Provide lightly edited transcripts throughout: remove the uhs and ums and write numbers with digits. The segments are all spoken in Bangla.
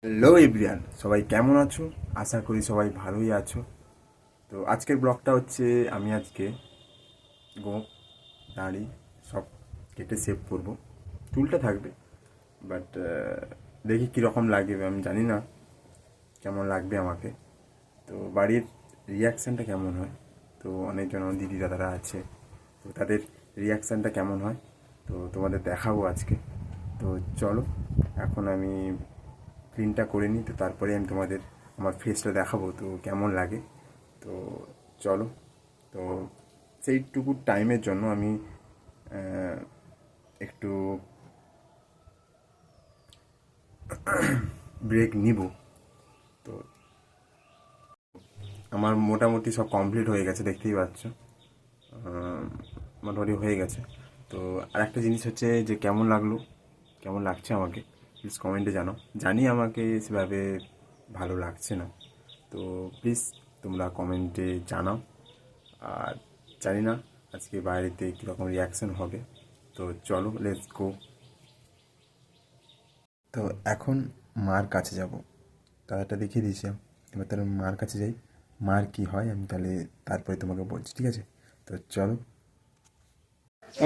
হ্যালো এভরিওয়ান, সবাই কেমন আছো? আশা করি সবাই ভালোই আছো। তো আজকের ব্লগটা হচ্ছে আমি আজকে গোঁফ দাড়ি সব কেটে সেভ করব। চুলটা থাকবে, বাট দেখি কীরকম লাগবে, আমি জানি না কেমন লাগবে আমাকে। তো বাড়ির রিয়াকশানটা কেমন হয়, তো অনেকজন আমার দিদি দাদারা আছে, তো তাদের রিয়াকশানটা কেমন হয় তো তোমাদের দেখাবো আজকে। তো চলো, এখন আমি ক্লিনটা করে নিই, তো তারপরে আমি তোমাদের আমার ফেসটা দেখাবো তো কেমন লাগে। তো চলো, তো সেইটুকু টাইমের জন্য আমি একটু ব্রেক নিব। তো আমার মোটামুটি সব কমপ্লিট হয়ে গেছে, দেখতেই পাচ্ছ। মোটামুটি হয়ে গেছে। তো আর একটা জিনিস হচ্ছে যে কেমন লাগলো, কেমন লাগছে আমাকে প্লিজ কমেন্টে জানাও। জানি আমাকে সেভাবে ভালো লাগছে না, তো প্লিজ তোমরা কমেন্টে জানাও। আর জানি না আজকে বাইরেতে কীরকম রিয়াকশান হবে। তো চলো, লেটস গো। তো এখন মার কাছে যাব, দাদাটা দেখিয়ে দিয়েছিলাম, এবার তাহলে মার কাছে যাই। মার কি হয় আমি তাহলে তারপরে তোমাকে বলছি, ঠিক আছে? তো চলো।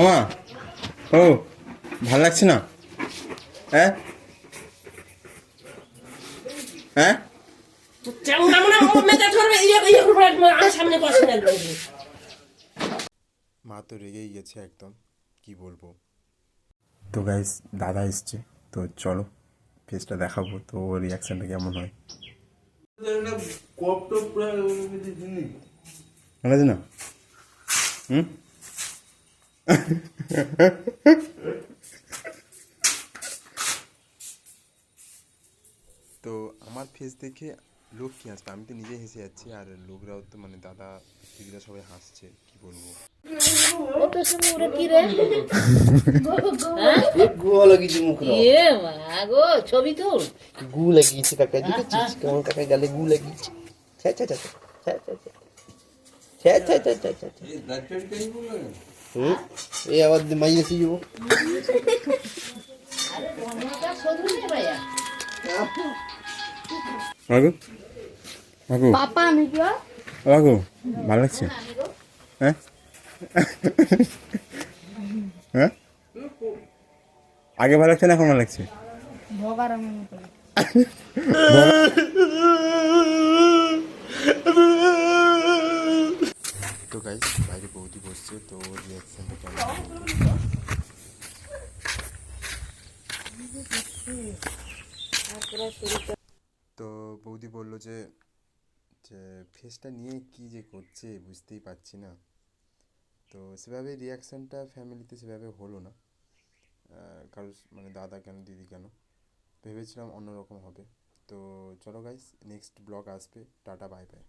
মা, ও ভালো লাগছে না? হ্যাঁ হ্যাঁ, মা তো রেগেই গেছে একদম, কি বলবো। তো গাইস, দাদা এসছে, তো চলো ফেসটা দেখাবো, তো রিয়াকশানটা কেমন হয়। ভালো আছে না? হুম। তো আমার ফেস দেখে লোক কি হাসবে, আমি তো নিজে হেসে যাচ্ছি, আর লোকরাও তো মানে দাদা দিদিরা সবাই হাসছে, কি বলবো। গু লাগিয়েছে মুখ ছবি তুল গু লাগিয়েছে কাকাই দেখেছিস কেমন কাকাই গালে গু লাগিয়েছে ছ্যা ছ্যা ছ্যা ছ্যা ছ্যা ছ্যা ছ্যা ছ্যা ছ্যা ছ্যা ছ্যা হুম এই আবার মাই এসে যাবো মাগো, মাগো, পাপা আমি কি মাগো, ভালো লাগছে? হ্যাঁ হ্যাঁ, আগে ভালো লাগছে না এখন ভালো লাগছে? ভগার আমি মতো তো গাইস, বাইরে বৌদি বসছে, তো রিয়াকশনটা কেমন হবে তো বৌদি বললো যে যে ফেসটা নিয়ে কি যে করছে বুঝতেই পারছি না। তো সেভাবে রিয়াকশানটা ফ্যামিলিতে সেভাবে হলো না, কারোর মানে দাদা কেন দিদি কেন, ভেবেছিলাম অন্যরকম হবে। তো চলো গাইস, নেক্সট ব্লগ আসবে, টাটা বাই বাই।